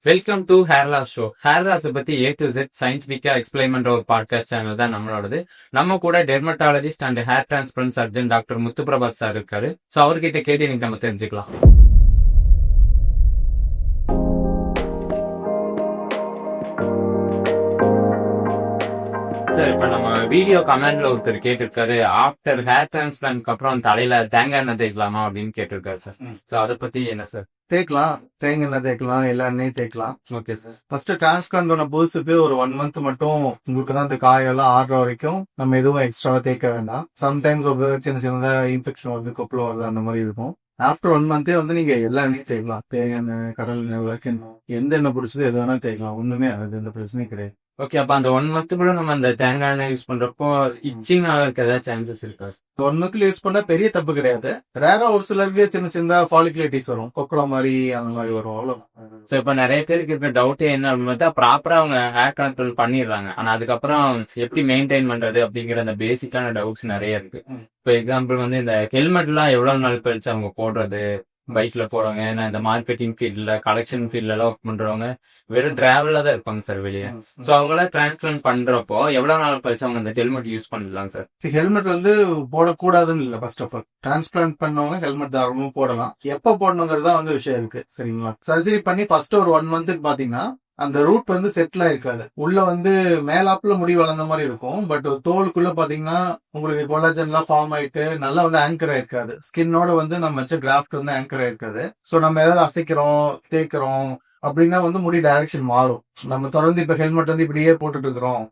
Welcome to hair loss show. Hair loss பத்தி A to Z சயின்டிபிக்கா explain பண்ற ஒரு பாட்காஸ்ட் சேனல் தான் நம்மளோடது. நம்ம கூட dermatologist and hair transplant surgeon doctor Muthuprabhath sir இருக்காரு. ஸோ அவர்கிட்ட கேட்டு இன்னைக்கு நம்ம தெரிஞ்சுக்கலாம். சார், இப்ப நம்ம வீடியோ கமெண்ட்ல ஒருத்தர் கேட்டிருக்காரு, ஆஃப்டர் ஹேர் டிரான்ஸ்பிளான்ட்க்கு அப்புறம் தலையில தேங்காய் எண்ணெய் தேய்க்கலாமா அப்படின்னு கேட்டிருக்காரு சார். ஸோ அதை பத்தி என்ன சார்? தேய்க்கலாம். தேங்காய் எண்ணெய் தேய்க்கலாம், எல்லா எண்ணெயும் தேய்க்கலாம். Okay sir. ஃபர்ஸ்ட் டிரான்ஸ்பிளான்ட் பண்ண புதுசுக்கு ஒரு 1 month மட்டும் உங்களுக்கு தான் இந்த காயெல்லாம் ஆடுற வரைக்கும் நம்ம எதுவும் எக்ஸ்ட்ராவா தேய்க்க வேண்டாம். சம்டைம்ஸ் சின்ன சின்னதா இன்ஃபெக்ஷன் வருது, கொப்பளம் வருது, அந்த மாதிரி இருக்கும். ஆஃப்டர் 1 month வந்து நீங்க எல்லா எண்ணெயும் தேய்க்கலாம். தேங்காய் எண்ணெய், கடல் எண்ணெய், விளக்கெண்ணெய், எந்த எண்ணெய் பிடிச்சது எது வேணா தேய்க்கலாம். ஒண்ணுமே ஆகுது, எந்த பிரச்சனையும் கிடையாது. ஓகே, அப்ப அந்த 1 month கூட நம்ம அந்த தேங்காய் எண்ணெய் யூஸ் பண்றப்போ இச்சிங் ஆகிறதுக்கு ஏதாவது சான்சஸ் இருக்கா? 1 month யூஸ் பண்ணா பெரிய தப்பு கிடையாது. ரேரா ஒரு சிலருக்கு சின்ன சின்ன ஃபாலிகுலேட்டிஸ் வரும், கொக்களம் மாதிரி அந்த மாதிரி வரும், அவ்வளவுதான். ஸோ இப்போ நிறைய பேருக்கு இருக்கிற டவுட்டே என்ன அப்படின்னு பார்த்தா, ப்ராப்பரா அவங்க ஹேர் கண்ட்ரோல் பண்ணிடுறாங்க, ஆனா அதுக்கப்புறம் எப்படி மெயின்டைன் பண்றது அப்படிங்கிற அந்த பேசிக்கான டவுட்ஸ் நிறைய இருக்கு. இப்போ எக்ஸாம்பிள் வந்து இந்த ஹெல்மெட்லாம் எவ்வளவு நாள் கழிச்சு அவங்க போடுறது, பைக்ல போறவங்க, ஏன்னா இந்த மார்க்கெட்டிங் ஃபீல்ட்ல, கலெக்ஷன் ஃபீல்ட்ல எல்லாம் ஒர்க் பண்றவங்க வெறும் டிராவல்ல தான் இருப்பாங்க சார் வெளியே. ஸோ அவங்களாம் டிரான்ஸ்பிளான்ட் பண்றப்போ எவ்வளவு நாள் கழிச்சு அவங்க அந்த ஹெல்மெட் யூஸ் பண்ணலாம் சார்? ஹெல்மெட் வந்து போடக்கூடாதுன்னு இல்லை. ஃபர்ஸ்ட் ஆஃப் ஆல் டிரான்ஸ்பிளான்ட் பண்ணவங்க ஹெல்மெட் தாராளமும் போடலாம். எப்ப போடணுங்கிறது தான் வந்து விஷயம் இருக்கு, சரிங்களா? சர்ஜரி பண்ணி ஃபர்ஸ்ட் ஒரு 1 month பாத்தீங்கன்னா அந்த ரூட் வந்து செட்டில் ஆயிருக்காது. உள்ள வந்து மேலாப்புல முடி வளர்ந்த மாதிரி இருக்கும், பட் தோலுக்குள்ள பாத்தீங்கன்னா உங்களுக்கு கொலாஜன் எல்லாம் ஃபார்ம் ஆயிட்டு நல்லா வந்து ஆங்கர் ஆயிருக்காது. ஸ்கின்னோட வந்து நம்ம வச்ச கிராஃப்ட் வந்து ஆங்கர் ஆயிருக்காது. சோ நம்ம ஏதாவது அசைக்கிறோம், தேய்க்கிறோம் அப்படின்னா வந்து முடி டைரக்ஷன் மாறும். நம்ம தொடர்ந்து இப்ப ஹெல்மெட் வந்து இப்படியே போட்டுட்டு இருக்கிறோம்,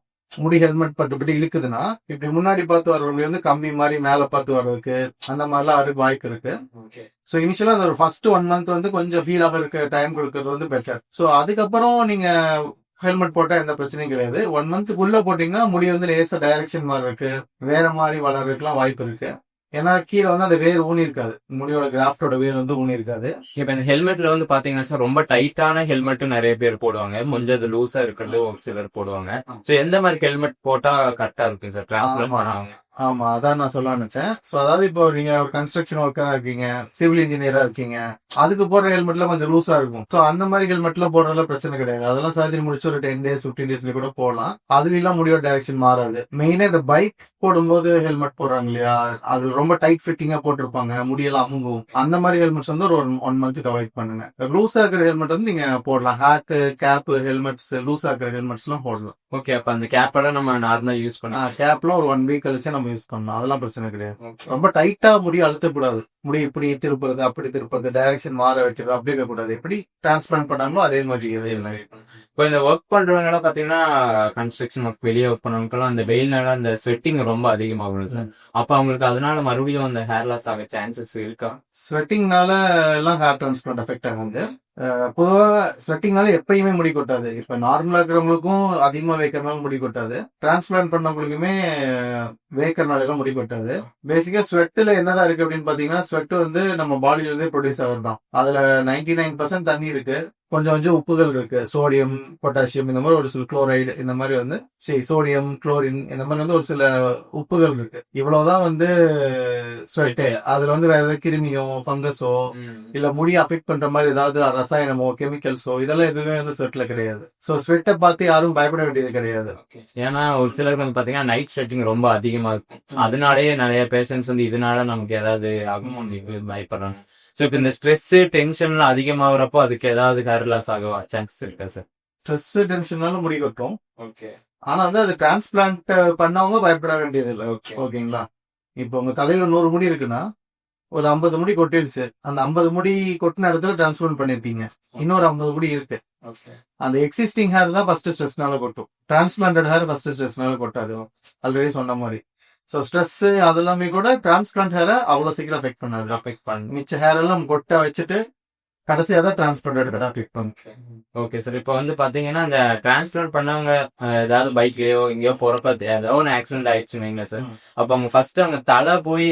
முடி ஹெல்மெட் பட்டுப்பட்டு இழுக்குதுன்னா இப்படி முன்னாடி பார்த்து வர்றவங்க வந்து கம்பி மாதிரி மேல பார்த்து வர்றதுக்கு அந்த மாதிரிலாம் அதுக்கு வாய்ப்பு இருக்கு. ஸோ இனிஷியலா அந்த ஒரு ஃபர்ஸ்ட் 1 month வந்து கொஞ்சம் ஃபீல் ஆக இருக்க டைம் கொடுக்கறது வந்து பெட்டர். ஸோ அதுக்கப்புறம் நீங்க ஹெல்மெட் போட்டா எந்த பிரச்சனையும் கிடையாது. 1 month போட்டீங்கன்னா முடி வந்து லேசா டைரக்ஷன் மாதிரி இருக்கு, வேற மாதிரி வளர்றதுக்குலாம் வாய்ப்பு இருக்கு. ஏன்னா கீழே வந்து அந்த வேர் ஊனி இருக்காது, முடியோட கிராஃப்டோட வேர் வந்து ஊனி இருக்காது. இப்ப இந்த ஹெல்மெட்ல வந்து பாத்தீங்கன்னா சார், ரொம்ப டைட்டான ஹெல்மெட்டும் நிறைய பேர் போடுவாங்க, கொஞ்சம் அது லூஸா இருக்கிறது ஒரு சிலர் போடுவாங்க. சோ எந்த மாதிரி ஹெல்மெட் போட்டா கரெக்டா இருக்கும் சார் டிரான்ஸ்பிளான்ட் பண்ணுவாங்க? ஆமா, அதான் நான் சொல்ல நினைச்சேன். சோ அதாவது இப்போ நீங்க ஒரு கன்ஸ்ட்ரக்ஷன் ஒர்க்கரா இருக்கீங்க, சிவில் இன்ஜினியரா இருக்கீங்க, அதுக்கு போடுற ஹெல்மெட்ல கொஞ்சம் லூஸா இருக்கும். சோ அந்த மாதிரி ஹெல்மெட்ல போடுறதுல பிரச்சனை கிடையாது. அதெல்லாம் சர்ஜரி முடிச்சு ஒரு 10 days 15 daysல கூட போடலாம். அதுல எல்லாம் முடியோட டைரக்ஷன் மாறாது. மெயினா இந்த பைக் போடும்போது ஹெல்மெட் போடுறாங்க இல்லையா, அது ரொம்ப டைட் ஃபிட்டிங்கா போட்டிருப்பாங்க, முடியெல்லாம் அமுங்கும். அந்த மாதிரி ஹெல்மெட்ஸ் வந்து ஒரு 1 month அவாய்ட் பண்ணுங்க. லூஸா இருக்கிற ஹெல்மெட் வந்து நீங்க போடலாம். ஹேட், கேப், ஹெல்மெட்ஸ், லூஸா இருக்கிற ஹெல்மெட்ஸ் எல்லாம் போடலாம். ஓகே, அப்ப அந்த கேப்பெல்லாம் நம்ம நார்மலா யூஸ் பண்ணலாம். கேப்லாம் ஒரு 1 week கழிச்சு நம்ம யூஸ் பண்ணலாம், அதெல்லாம் பிரச்சனை கிடையாது. ரொம்ப டைட்டா முடி அழுத்தக்கூடாது. முடி இப்படி திருப்புறது, அப்படி திருப்புறது, டைரக்ஷன் மாற வைக்கிறது அப்படி இருக்க கூடாது. எப்படி டிரான்ஸ்பிளான்ட் பண்ணாங்களோ அதே மாதிரி. இப்போ இந்த ஒர்க் பண்றவங்க எல்லாம் பாத்தீங்கன்னா, கன்ஸ்ட்ரக்ஷன் ஒர்க் வெளியே ஒர்க் பண்ணவங்களுக்கெல்லாம் அந்த வெயில்னால அந்த ஸ்வெட்டிங் ரொம்ப அதிகமாகும் சார். அப்ப அவங்களுக்கு அதனால மறுபடியும் அந்த ஹேர் லாஸ் ஆக சான்சஸ் இருக்கா? ஸ்வெட்டிங்னால எல்லாம் ஹேர் டிரான்ஸ்பிளான்ட் எஃபெக்ட் ஆகாது. பொதுவா ஸ்வெட்டிங்னால எப்பயுமே முடி கொட்டாது. இப்ப நார்மலா இருக்கிறவங்களுக்கும் அதிகமா வேக்கிறனால முடி கொட்டாது, டிரான்ஸ்பிளான்ட் பண்ணவங்களுக்குமே வேக்கிறனால எல்லாம் முடி கொட்டாது. பேசிக்கா ஸ்வெட்ல என்னதான் இருக்கு அப்படின்னு பாத்தீங்கன்னா, ஸ்வெட் வந்து நம்ம பாடியில இருந்தே ப்ரொடியூஸ் ஆகுறது தான். அதுல 99% தண்ணி இருக்கு, கொஞ்சம் கொஞ்சம் உப்புகள் இருக்கு, சோடியம், பொட்டாசியம், இந்த மாதிரி ஒரு சில குளோரைடு, இந்த மாதிரி வந்து சோடியம், குளோரின், இந்த மாதிரி வந்து ஒரு சில உப்புகள் இருக்கு. இவ்வளவுதான் வந்து ஸ்வெட். அதுல வந்து வேற ஏதாவது கிருமியோ, ஃபங்கஸோ, இல்ல முடி அஃபெக்ட் பண்ற மாதிரி ஏதாவது ரசாயனமோ, கெமிக்கல்ஸோ, இதெல்லாம் எதுவுமே வந்து ஸ்வெட்ல கிடையாது. சோ ஸ்வெட்டை பார்த்து யாரும் பயப்பட வேண்டியது கிடையாது. ஏன்னா ஒரு சிலருக்கு வந்து பாத்தீங்கன்னா நைட் ஸ்வெட்டிங் ரொம்ப அதிகமா இருக்கும், அதனாலேயே நிறைய பேஷண்ட்ஸ் வந்து இதனால நமக்கு ஏதாவது ஆகும் பயப்படுறாங்க. சோ இப்ப இந்த ஸ்ட்ரெஸ், டென்ஷன்லாம் அதிகமாகறப்போ அதுக்கு ஏதாவது ஹேர் லாஸ் ஆக சான்சஸ் இருக்கா சார்? ஸ்ட்ரெஸ், டென்ஷனால முடி கொட்டும். ஓகே, ஆனா வந்து அது டிரான்ஸ்பிளான்ட் பண்ணவங்க பயப்பட வேண்டியது இல்லை. ஓகேங்களா? இப்போ உங்க தலையில 100 முடி இருக்குன்னா ஒரு 50 முடி கொட்டிடுச்சு. அந்த 50 முடி கொட்டின இடத்துல டிரான்ஸ்பிளான்ட் பண்ணிருக்கீங்க, இன்னொரு 50 முடி இருக்கு. அந்த எக்ஸிஸ்டிங் ஹேர் தான் ஃபர்ஸ்ட் ஸ்ட்ரெஸ்னால கொட்டும். டிரான்ஸ்பிளான்டட் ஹேர் ஃபர்ஸ்ட் ஸ்ட்ரெஸ்னால கொட்டாது, ஆல்ரெடி சொன்ன மாதிரி. சோ ஸ்ட்ரெஸ் அதெல்லாமே கூட டிரான்ஸ்பிளான்ட் ஹேரை அவ்வளவு சீக்கிரம் அஃபெக்ட் பண்ணாது. மிச்ச ஹேர் எல்லாம் கொட்ட வச்சுட்டு கடைசியா தான் டிரான்ஸ்பிளான்ட் அஃபெக்ட் பண்ணும். ஓகே சார், இப்போ வந்து பாத்தீங்கன்னா இந்த டிரான்ஸ்பிளான்ட் பண்ணவங்க ஏதாவது பைக்லயோ எங்கேயோ போறப்ப ஏதோ ஒரு ஆக்சிடென்ட் ஆயிடுச்சுன்னு வைங்களேன் சார். அப்ப அவங்க ஃபர்ஸ்ட் அவங்க தலை போய்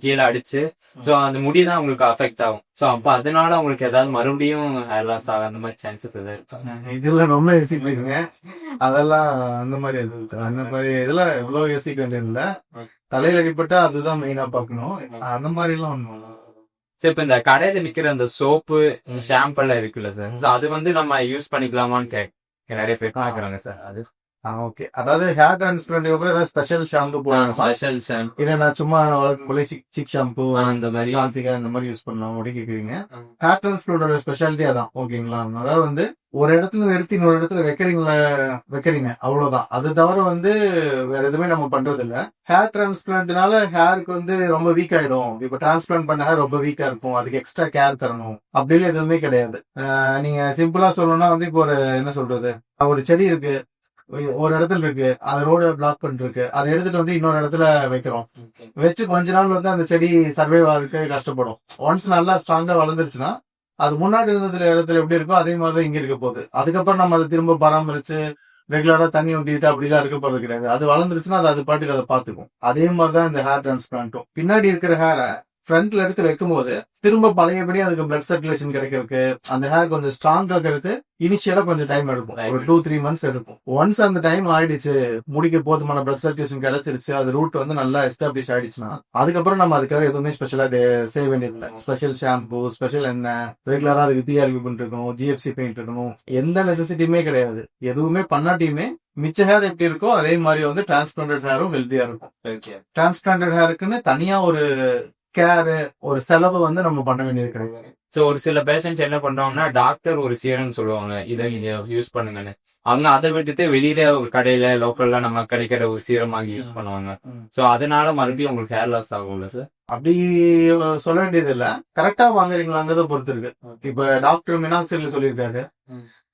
கீழே அடிச்சு, சோ அந்த முடிதான் அவங்களுக்கு அஃபெக்ட் ஆகும். சோ அப்ப அதனால அவங்களுக்கு ஏதாவது மறுபடியும் ஹேர் லாஸ் ஆக அந்த மாதிரி சான்சஸ் ஏதாவது இருக்கா? இதெல்லாம் ரொம்ப யோசிப்பீங்க, அதெல்லாம் அந்த மாதிரி அந்த மாதிரி இதெல்லாம் எவ்வளவு யோசிக்க வேண்டியது இல்ல. தலையில அடிப்பட்டா அதுதான் மெயினா பாக்கணும், அந்த மாதிரி எல்லாம் ஒண்ணும் சரி, இப்ப இந்த கடையில விக்கிற அந்த சோப்பு ஷாம்பு எல்லாம் இருக்குல்ல சார், So அது வந்து நம்ம யூஸ் பண்ணிக்கலாமான்னு நிறைய பேர் கேக்குறாங்க சார். அது ஓகே. அதாவது ஹேர் டிரான்ஸ்பிளான்ட் அப்புறம் ஏதாவது ஸ்பெஷல் ஷாம்பு போடணுமா? ஸ்பெஷல் ஷாம்பு இதை நான் சும்மா வழக்கம் போல சிக் ஷாம்பு அந்த மாதிரி. கார்த்திகா இந்த மாதிரி யூஸ் பண்ணலாம் அப்படி கேக்குறீங்க. ஹேர் டிரான்ஸ்பிளான்டோட ஸ்பெஷாலிட்டி அதான். ஓகேங்களா? அதாவது வந்து ஒரு இடத்துல எடுத்து இன்னொரு இடத்துல வைக்கிறீங்க அவ்வளவுதான். அது தவிர வந்து வேற எதுவுமே நம்ம பண்றது இல்ல. ஹேர் டிரான்ஸ்பிளான்ட்னால ஹேருக்கு வந்து ரொம்ப வீக் ஆயிடும். இப்ப டிரான்ஸ்பிளான்ட் பண்ண ஹேர் ரொம்ப வீக்கா இருக்கும், அதுக்கு எக்ஸ்ட்ரா கேர் தரணும் அப்படின்னு எதுவுமே கிடையாது. நீங்க சிம்பிளா சொல்லணும்னா வந்து இப்போ ஒரு என்ன சொல்றது, ஒரு செடி இருக்கு, ஒரு இடத்துல இருக்கு, அது ரோடு பிளாக் பண்ணிருக்கு, அதை எடுத்துட்டு வந்து இன்னொரு இடத்துல வைக்கிறோம். வச்சு கொஞ்ச நாள் வந்து அந்த செடி சர்வைவ் ஆகிறதுக்கு கஷ்டப்படும். ஒன்ஸ் நல்லா ஸ்ட்ராங்கா வளர்ந்துருச்சுன்னா அது முன்னாடி இருந்ததுல இடத்துல எப்படி இருக்கோ அதே மாதிரிதான் இங்க இருக்க போகுது. அதுக்கப்புறம் நம்ம அதை திரும்ப பராமரிச்சு ரெகுலரா தண்ணி ஊட்டிட்டு அப்படிலாம் இருக்க போறது கிடையாது. அது வளர்ந்துருச்சுன்னா அது பாட்டுக்கு அதை பாத்துக்கும். அதே மாதிரிதான் இந்த ஹேர் டிரான்ஸ்பிளான்ட்டும். பின்னாடி இருக்கிற ஹேரை ஃப்ரண்ட்ல எடுத்து வைக்கும் போது திரும்ப பழையபடி அதுக்கு பிளட் சர்க்குலேஷன் கிடைக்கிறதுக்கு, அந்த ஹேர் கொஞ்சம் ஸ்ட்ராங் ஆகிறதுக்கு இனிஷியலா கொஞ்சம் டைம் எடுக்கும். ஒரு 2-3 months எடுக்கும். ஒன்ஸ் அந்த டைம் ஆயிடுச்சு, முடிக்க போதுமான பிளட் சர்க்குலேஷன் கிடைச்சிருச்சு, அது ரூட் வந்து நல்லா எஸ்டாப்ளிஷ் ஆயிடுச்சுன்னா அதுக்கப்புறம் நம்ம அதுக்காக எதுவுமே ஸ்பெஷலா செய்ய வேண்டியதில்லை. ஸ்பெஷல் ஷாம்பு, ஸ்பெஷல் எண்ணெய், ரெகுலரா அதுக்கு டிஆர்பி பண்ணிட்டு இருக்கணும், ஜிஎஃப்சி பெயிண்ட் இருக்கணும், எந்த நெசசிட்டியுமே கிடையாது. எதுவுமே பண்ணாட்டியுமே மிச்ச ஹேர் எப்படி இருக்கோ அதே மாதிரி வந்து டிரான்ஸ்பிளான்டட் ஹேரும் ஹெல்த்தியா இருக்கும். டிரான்ஸ்பிளான்டட் ஹேருக்குன்னு தனியா ஒரு கேர், ஒரு செலவு வந்து நம்ம பண்ண வேண்டியது கிடையாது. சோ ஒரு சில பேஷண்ட்ஸ் என்ன பண்றாங்கன்னா, டாக்டர் ஒரு சீரம் சொல்லுவாங்க, இதை நீங்க யூஸ் பண்ணுங்கன்னு. அவங்க அதை விட்டுட்டு வெளியில ஒரு கடையில லோக்கல்ல நம்ம கிடைக்கிற ஒரு சீரம் வாங்கி யூஸ் பண்ணுவாங்க. சோ அதனால மறுபடியும் உங்களுக்கு ஹேர் லாஸ் ஆகும்ல சார்? அப்படி சொல்ல வேண்டியது இல்ல, கரெக்டா வாங்குறீங்களாங்கிறத பொறுத்து இருக்கு. இப்ப டாக்டர் மினாக்சில் சொல்லியிருக்காரு,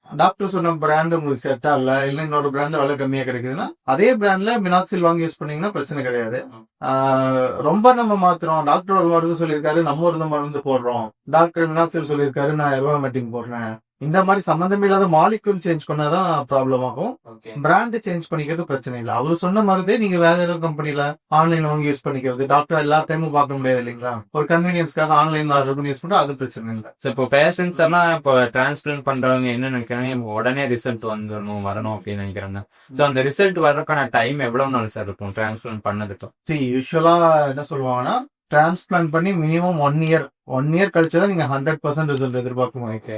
டாக்டர் சொன்ன பிராண்ட் உங்களுக்கு செட் ஆகல, இல்ல இன்னொரு பிராண்ட் விலை கம்மியா கிடைக்குதுன்னா அதே பிராண்ட்ல மினாக்சில் வாங்கி யூஸ் பண்ணீங்கன்னா பிரச்சனை கிடையாது. ரொம்ப நம்ம மாத்துறோம், டாக்டர் ஒரு மருந்து சொல்லியிருக்காரு, நம்ம ஒரு மருந்து போடுறோம், டாக்டர் மினாக்சில் சொல்லியிருக்காரு, நான் எர்வாமெட்டிக் போடுறேன், இந்த மாதிரி சம்பந்தம் இல்லாத மாலிக்யூல் சேஞ்ச் பண்ணாதான் ப்ராப்ளம் ஆகும். பிராண்ட் சேஞ்ச் பண்ணிக்கிறது பிரச்சனை இல்லை. அவரு சொன்ன மருந்தே நீங்க வேற ஏதாவது கம்பெனில ஆன்லைன்ல வாங்கி யூஸ் பண்ணிக்கிறது, டாக்டர் எல்லா டைமும் பார்க்க முடியாது இல்லைங்களா, ஒரு கன்வீனியன்ஸ்க்காக ஆன்லைன்ல ஆர்டர் பண்ணி யூஸ் பண்றது அது பிரச்சனை இல்லை. இப்போ பேஷண்ட்ஸ் எல்லாம் இப்போ டிரான்ஸ்பிளான்ட் பண்றவங்க என்ன நினைக்கிறாங்க, உடனே ரிசல்ட் வரணும் அப்படின்னு நினைக்கிறாங்க. சோ அந்த ரிசல்ட் வர்றதுக்கான டைம் எவ்வளவு நாள் சார் இருக்கும் டிரான்ஸ்பிளான்ட் பண்ணதுக்கு? யூஸ்வலா என்ன சொல்லுவாங்கன்னா, டிரான்ஸ்பிளான்ட் பண்ணி மினிமம் 1 இயர் கழிச்சுதான் நீங்க 100% ரிசல்ட் எதிர்பார்க்க முடியுது.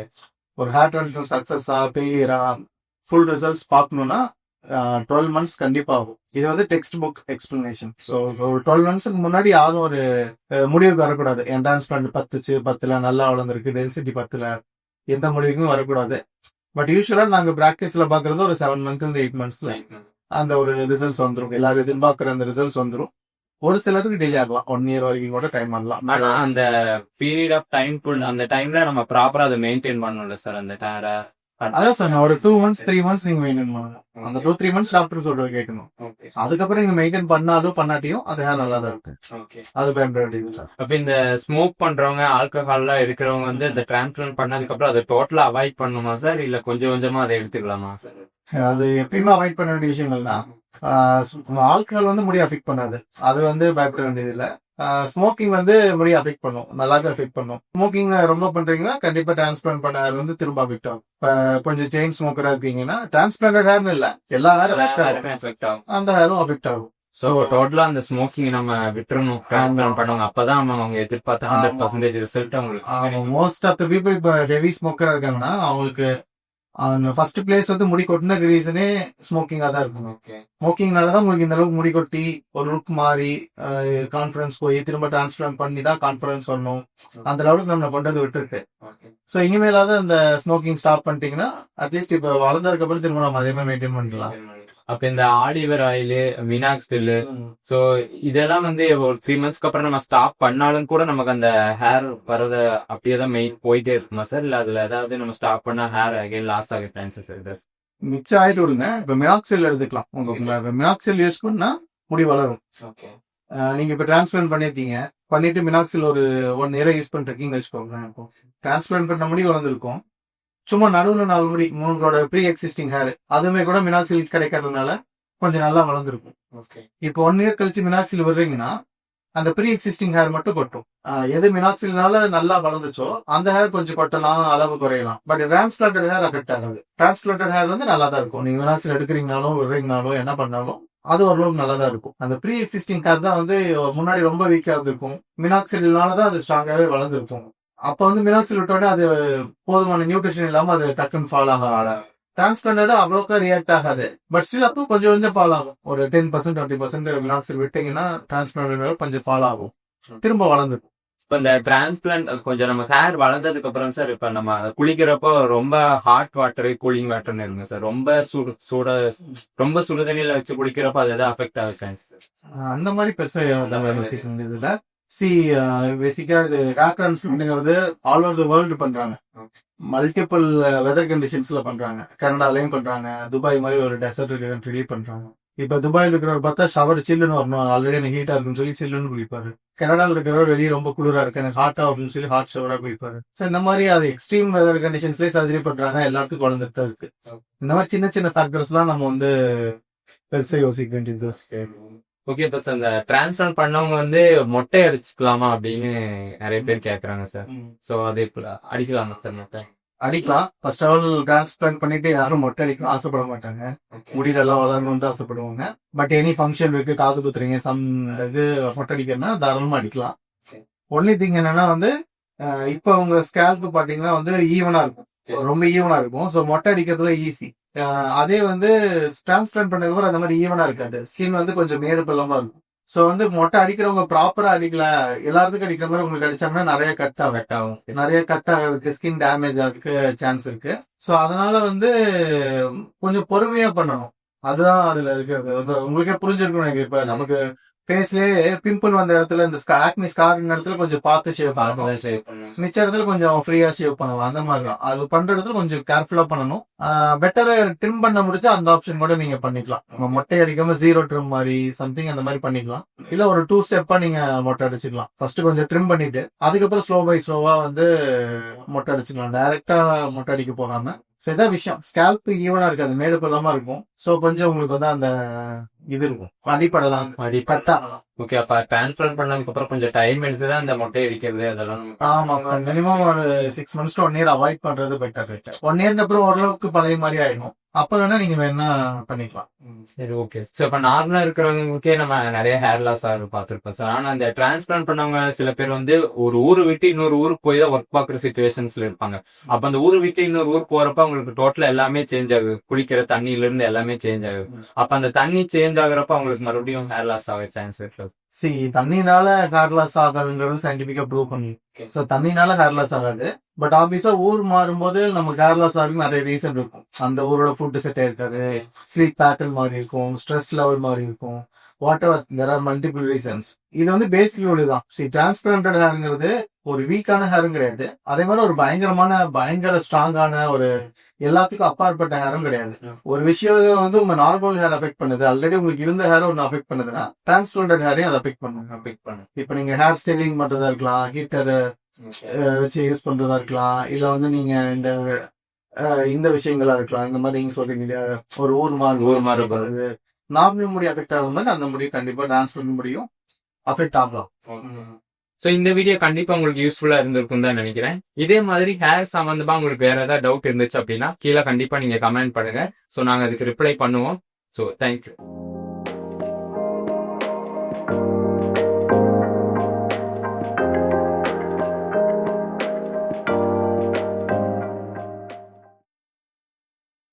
ஒரு ஹேர் டிரான்ஸ்பிளான்ட் சக்சஸா ஃபெயிலியரா ஃபுல் ரிசல்ட்ஸ் பார்க்கணும்னா 12 months கண்டிப்பா ஆகும். இது வந்து டெக்ஸ்ட் புக் எக்ஸ்பிளனேஷன். ஸோ 12 monthsக்கு முன்னாடி யாரும் ஒரு முடிவுக்கு வரக்கூடாது. என் டிரான்ஸ்பிளான்ட் 10 நல்லா வளர்ந்துருக்கு, டென்சிட்டி 10 எந்த முடிவுக்கும் வரக்கூடாது. பட் யூஸ்வலா நாங்க பிராக்டிஸ்ல பாக்குறது ஒரு 7 months 8 monthsல அந்த ஒரு ரிசல்ட்ஸ் வந்துடும். எல்லாரும் எதிர்பார்க்கிற அந்த ரிசல்ட்ஸ் வந்துடும். ஒரு சிலருக்கு டிலே ஆகலாம், 1 year வரைக்கும் கூட டைம் ஆகலாம். ஆனா அந்த பீரியட் ஆஃப் டைம் அந்த டைம்ல நம்ம ப்ராப்பரா அதை மெயின்டைன் பண்ணணும்ல சார் அந்த ஹேரை? அதான் சார், ஒரு 2 months 3 months நீங்க மெயின்டைன் பண்ணணும். அந்த 2-3 months டாக்டர் சொல்றது கேட்கணும். அதுக்கப்புறம் நீங்க மெயின்டைன் பண்ணாலும் பண்ணாட்டியும் அது ஹேர் நல்லா தான் இருக்கு. அது பயன்பட வேண்டியது சார். அப்ப இந்த ஸ்மோக் பண்றவங்க, ஆல்கஹால்லாம் எடுக்கிறவங்க வந்து இந்த டிரான்ஸ்பிளான்ட் பண்ணதுக்கு அப்புறம் அதை டோட்டலா அவாய்ட் பண்ணுமா சார், இல்ல கொஞ்சம் கொஞ்சமா அதை எடுத்துக்கலாமா சார்? அது எப்பயுமே அவாய்ட் பண்ண வேண்டிய விஷயங்கள் தான். ஆல்கஹால் வந்து முடிய அஃபெக்ட் பண்ணாது, அது வந்து பயப்பட வேண்டியது இல்ல. ஸ்மோக்கிங் வந்து முடிய அஃபெக்ட் பண்ணும், நல்லாவே அஃபெக்ட் பண்ணும். ஸ்மோக்கிங் ரொம்ப பண்றீங்கன்னா கண்டிப்பா டிரான்ஸ்பிளான்ட் பண்ண ஹேர் வந்து திரும்ப அஃபெக்ட் ஆகும். கொஞ்சம் செயின் ஸ்மோக்கரா இருக்கீங்கன்னா டிரான்ஸ்பிளான்ட் ஹேர்னு இல்ல, எல்லா ஹேரும் அஃபெக்ட் ஆகும், அந்த ஹேரும் அஃபெக்ட் ஆகும். சோ டோட்டலா அந்த ஸ்மோக்கிங் நம்ம விட்டுறணும் டிரான்ஸ்பிளான்ட் பண்ணுவாங்க, அப்பதான் அவங்க எதிர்பார்த்த 100% ரிசல்ட் அவங்களுக்கு. மோஸ்ட் ஆஃப் த பீப்புள் இப்ப ஹெவி ஸ்மோக்கரா இருக்காங்கன்னா அவங்களுக்கு ஃபர்ஸ்ட் பிளேஸ் வந்து முடி கொட்டின ரீசனே ஸ்மோக்கிங்கா தான் இருக்கும். ஸ்மோக்கிங்னாலதான் உங்களுக்கு இந்த அளவுக்கு முடி கொட்டி ஒரு லுக் மாறி கான்ஃபரன்ஸ் போய் திரும்ப டிரான்ஸ்பிளான்ட் பண்ணி தான் கான்ஃபரன்ஸ் வரணும், அந்த அளவுக்கு நம்ம கொண்டது விட்டுருக்கு. சோ இனிமேலாவது அந்த ஸ்மோக்கிங் ஸ்டாப் பண்ணிட்டீங்கன்னா அட்லீஸ்ட் இப்ப வளர்ந்ததுக்கு அப்புறம் திரும்ப நம்ம அதே மாதிரி மெயின்டைன் பண்ணிக்கலாம். அப்ப இந்த ஆலிவர் ஆயில், மினாக்சில், சோ இதெல்லாம் வந்து ஒரு 3 monthsக்கு அப்புறம் நம்ம ஸ்டாப் பண்ணாலும் கூட நமக்கு அந்த ஹேர் வரத அப்படியே தான் போயிட்டே இருக்குமா சார், இல்ல அதுல ஏதாவது நம்ம ஸ்டாப் பண்ணா ஹேர் அகைன் லாஸ் ஆக சான்சஸ் இருக்கு? மிச்சம் ஆயில் விடுங்க, இப்ப மினாக்சில் எடுத்துக்கலாம். உங்களுக்கு மினாக்சில் யூஸ் பண்ணா முடி வளரும். நீங்க இப்ப டிரான்ஸ்பிளான்ட் பண்ணிட்டு மினாக்சில் ஒரு 1 year யூஸ் பண்ணிருக்கீங்க வச்சுக்கோங்க, டிரான்ஸ்பிளான்ட் பண்ண முடி வளர்ந்துருக்கும், சும்மா நடுவுல 4 முடி உங்களோட ப்ரீ எக்ஸிஸ்டிங் ஹேர் அதுவுமே கூட மினாக்சில் கிடைக்கிறதுனால கொஞ்சம் நல்லா வளர்ந்துருக்கும். இப்போ 1 year கழிச்சு மினாக்சில் விடுறீங்கன்னா அந்த ப்ரீ எக்ஸிஸ்டிங் ஹேர் மட்டும் கொட்டும். எது மினாக்சில்னால நல்லா வளர்ந்துச்சோ அந்த ஹேர் கொஞ்சம் கொட்டலாம், அளவு குறையலாம். பட் டிரான்ஸ்பிளான்டட் ஹேர் அஃபெக்ட் ஆகாது. டிரான்ஸ்பிளான்டட் ஹேர் வந்து நல்லா தான் இருக்கும். நீங்க மினாக்சில் எடுக்கிறீங்கனாலும் விடுறீங்கனாலும் என்ன பண்ணாலும் அது ஓரளவுக்கு நல்லா தான் இருக்கும். அந்த ப்ரீ எக்ஸிஸ்டிங் ஹேர் தான் வந்து முன்னாடி ரொம்ப வீக்கா இருந்திருக்கும். மினாக்சிடில்னால தான் அது ஸ்ட்ராங்காவே வளர்ந்துருக்கும். அப்ப வந்து மினாக்சில் விட்டோடனே அது போதுமான நியூட்ரிஷன் இல்லாம அது டக்குன்னு ஃபால் ஆக டிரான்ஸ்பிளான்ட் அவ்வளோக்கா ரியாக்ட் ஆகாது. பட் ஸ்டில் அப்போ கொஞ்சம் கொஞ்சம் ஃபால் ஆகும். ஒரு 10% 20% மினாக்சில் விட்டீங்கன்னா டிரான்ஸ்பிளான்ட் கொஞ்சம் ஃபால் ஆகும், திரும்ப வளர்ந்துடும். இப்ப இந்த டிரான்ஸ்பிளான்ட் கொஞ்சம் நம்ம ஹேர் வளர்ந்ததுக்கு அப்புறம் சார், இப்ப நம்ம குளிக்கிறப்போ ரொம்ப ஹாட் வாட்டர் கூலிங் வாட்டர்னு இருங்க சார், ரொம்ப சுடுதண்ணியில வச்சு குளிக்கிறப்போ அது எதாவது அஃபெக்ட் ஆகுது? அந்த மாதிரி பெருசா யோசிக்க வேண்டியதுல பேசிக்கா இது ஹேர் டிரான்ஸ்பிளான்ட்ங்கிறது ஆல் ஓவர் தி வேர்ல்டு பண்றாங்க. மல்டிபிள் வெதர் கண்டிஷன்ஸ்ல பண்றாங்க. கனடாலையும் பண்றாங்க, துபாய் மாதிரி ஒரு டெசர்ட் கண்ட்ரிலயும் பண்றாங்க. இப்ப துபாயில் இருக்கிறவர் பார்த்தா ஷவர் சில்லுன்னு வரணும், ஆல்ரெடி எனக்கு ஹீட்டா இருக்குன்னு சொல்லி சில்லுன்னு குளிப்பாரு. கனடால இருக்கிறவர் வெளியே ரொம்ப குளிரா இருக்கு எனக்கு ஹாட்டா அப்படின்னு சொல்லி ஹாட் ஷவரா குளிப்பாரு. ஸோ இந்த மாதிரி அது எக்ஸ்ட்ரீம் வெதர் கண்டிஷன்ஸ்லயே சர்ஜரி பண்றாங்க. எல்லாத்துக்கும் குழந்தைட்டு தான் இருக்கு. இந்த மாதிரி சின்ன சின்ன ஃபேக்டர்ஸ் எல்லாம் நம்ம வந்து பெருசா யோசிக்க வேண்டியது. ஓகே, இப்ப சார் இந்த டிரான்ஸ்பிளான்ட் பண்ணவங்க வந்து மொட்டை அடிச்சுக்கலாமா அப்படின்னு நிறைய பேர் கேக்குறாங்க சார். சோ அது அடிக்கலாமா சார் மொட்டை? அடிக்கலாம். ஃபர்ஸ்ட் ஆஃப் ஆல் டிரான்ஸ்பிளான்ட் பண்ணிட்டு யாரும் மொட்டை அடிக்க ஆசைப்பட மாட்டாங்க. முடியெல்லாம் வளரணும்னு ஆசைப்படுவாங்க. பட் எனி ஃபங்க்ஷன் இருக்கு, காது குத்துறீங்க, இது மொட்டை அடிக்கிறதுனா தாராளமா அடிக்கலாம். ஒன்லி திங் என்னன்னா வந்து இப்ப உங்க ஸ்கேல்ப் பாத்தீங்கன்னா வந்து ஈவனா இருக்கும், ரொம்ப ஈவனா இருக்கும். ஸோ மொட்டை அடிக்கிறதுல ஈஸி. அதே வந்து டிரான்ஸ்பிளான்ட் பண்ணதுக்கு அந்த மாதிரி ஈவனா இருக்காது. ஸ்கின் வந்து கொஞ்சம் மேடு பள்ளமா இருக்கும். ஸோ வந்து மொட்டை அடிக்கிறவங்க ப்ராப்பரா அடிக்கல, எல்லாத்துக்கும் அடிக்கிற மாதிரி உங்களுக்கு அடிச்சாங்கன்னா நிறைய கட் ஆகும், நிறைய கட் ஆகிறதுக்கு ஸ்கின் டேமேஜ் ஆகிறதுக்கு சான்ஸ் இருக்கு. ஸோ அதனால வந்து கொஞ்சம் பொறுமையா பண்ணணும். அதுதான் அதுல இருக்கிறது. உங்களுக்கே புரிஞ்சிருக்கும் நினைக்கிறேன். இப்ப நமக்கு ஃபேஸ்லயே பிம்பிள் வந்த இடத்துல இந்த ஆக்னி ஸ்கார் இடத்துல கொஞ்சம் பார்த்து ஷேவ் பண்ணணும், மிச்ச இடத்துல கொஞ்சம் ஃப்ரீயா ஷேவ் பண்ணலாம். அந்த மாதிரி தான் அது பண்ற இடத்துல கொஞ்சம் கேர்ஃபுல்லா பண்ணணும். பெட்டரா ட்ரிம் பண்ண முடிச்சா அந்த ஆப்ஷன் கூட நீங்க பண்ணிக்கலாம். நம்ம மொட்டை அடிக்காம ஜீரோ ட்ரிம் மாதிரி சம்திங் அந்த மாதிரி பண்ணிக்கலாம். இல்ல ஒரு 2 ஸ்டெப்பா நீங்க மொட்டை அடிச்சுக்கலாம். ஃபர்ஸ்ட் கொஞ்சம் ட்ரிம் பண்ணிட்டு அதுக்கப்புறம் ஸ்லோ பை ஸ்லோவா வந்து மொட்டை அடிச்சுக்கலாம், டைரக்டா மொட்டை அடிக்க போகாம. ஸோ இதான் விஷயம். ஸ்கேல்ப் ஈவனா இருக்காது, மேடு பள்ளமா இருக்கும். ஸோ கொஞ்சம் உங்களுக்கு வந்து அந்த இது இருக்கும், அடிப்படலாம், கட்டா. ஓகே, அப்ப டிரான்ஸ்பிளான்ட் பண்ணதுக்கு அப்புறம் கொஞ்சம் டைம் எடுத்துதான் அந்த மொட்டை அடிக்கிறது அதெல்லாம். ஆமாங்க, மினிமம் ஒரு 6 months to 1 year அவாய்ட் பண்றது பெட்டர். 1 year அப்புறம் ஓரளவுக்கு பழைய மாதிரி ஆயிடும். அப்ப வேணா நீங்க வேணா பண்ணிக்கலாம். சரி, ஓகே. ஸோ இப்ப நார்மலா இருக்கிறவங்களுக்கே நம்ம நிறைய ஹேர் லாஸ் ஆகுது பார்த்திருப்போம் சார். ஆனா அந்த டிரான்ஸ்பிளான்ட் பண்ணவங்க சில பேர் வந்து ஒரு ஊரு விட்டு இன்னொரு ஊருக்கு போய் தான் ஒர்க் பாக்குற சிச்சுவேஷன்ஸ்ல இருப்பாங்க. அப்ப அந்த ஊரு விட்டு இன்னொரு ஊருக்கு போறப்ப அவங்களுக்கு டோட்டலா எல்லாமே சேஞ்ச் ஆகுது, குளிக்கிற தண்ணியில இருந்து எல்லாமே சேஞ்ச் ஆகுது. அப்ப அந்த தண்ணி சேஞ்ச் ஆகுறப்ப அவங்களுக்கு மறுபடியும் ஹேர் லாஸ் ஆக சான்ஸ் இருக்கு. தண்ணினால ஹேர் லாஸ் ஆகாதுங்கிறது சயின்டிபிக்கா ப்ரூவ் பண்ணி. சோ தண்ணினால ஹேர் லாஸ் ஆகாது. பட் ஆப்வியஸா ஊர் மாறும்போது நமக்கு ஹேர் லாஸ் ஆகுது நிறைய ரீசன் இருக்கும். அந்த ஊரோட ஃபுட் செட் ஆயிருக்காது, ஸ்லீப் பேட்டர்ன் மாதிரி இருக்கும், ஸ்ட்ரெஸ் லெவல் மாதிரி இருக்கும், whatever, there are multiple reasons. இது வந்து பேசிக் இதுதான். டிரான்ஸ்பிளான்டட் ஹேருங்கிறது ஒரு வீக்கான ஹேரும் கிடையாது, அதே மாதிரி ஒரு பயங்கர ஸ்ட்ராங்கான ஒரு எல்லாத்துக்கும் அப்பாற்பட்ட ஹேரும் கிடையாது. ஒரு விஷயம் வந்து உங்க நார்மல் ஹேர் அஃபெக்ட் பண்ணுது, ஆல்ரெடி உங்களுக்கு இருந்த ஹேர் ஒன்று அஃபெக்ட் பண்ணுதுன்னா டிரான்ஸ்பிளான்டட் ஹேரையும் அதை அஃபெக்ட் பண்ணும். இப்ப நீங்க ஹேர் ஸ்டைலிங் பண்றதா இருக்கலாம், ஹீட்டர் வச்சு யூஸ் பண்றதா இருக்கலாம், இல்ல வந்து நீங்க இந்த விஷயங்களா இருக்கலாம். இந்த மாதிரி நீங்க சொல்றீங்க ஒரு ஊர் மாறுறது, நார்மல் முடி அஃபெக்ட் ஆகும் மாதிரி அந்த முடி கண்டிப்பா டிரான்ஸ்பிளான்ட் முடியும் அஃபெக்ட் ஆகலாம். சோ இந்த வீடியோ கண்டிப்பா உங்களுக்கு யூஸ்ஃபுல்லா இருந்திருக்கும் தான் நினைக்கிறேன். இதே மாதிரி ஹேர் சம்பந்தமா உங்களுக்கு வேற ஏதாவது டவுட் இருந்துச்சு அப்படின்னா கீழே கண்டிப்பா நீங்க கமெண்ட் பண்ணுங்க. சோ நாங்க அதுக்கு ரிப்ளை பண்ணுவோம். So thank you.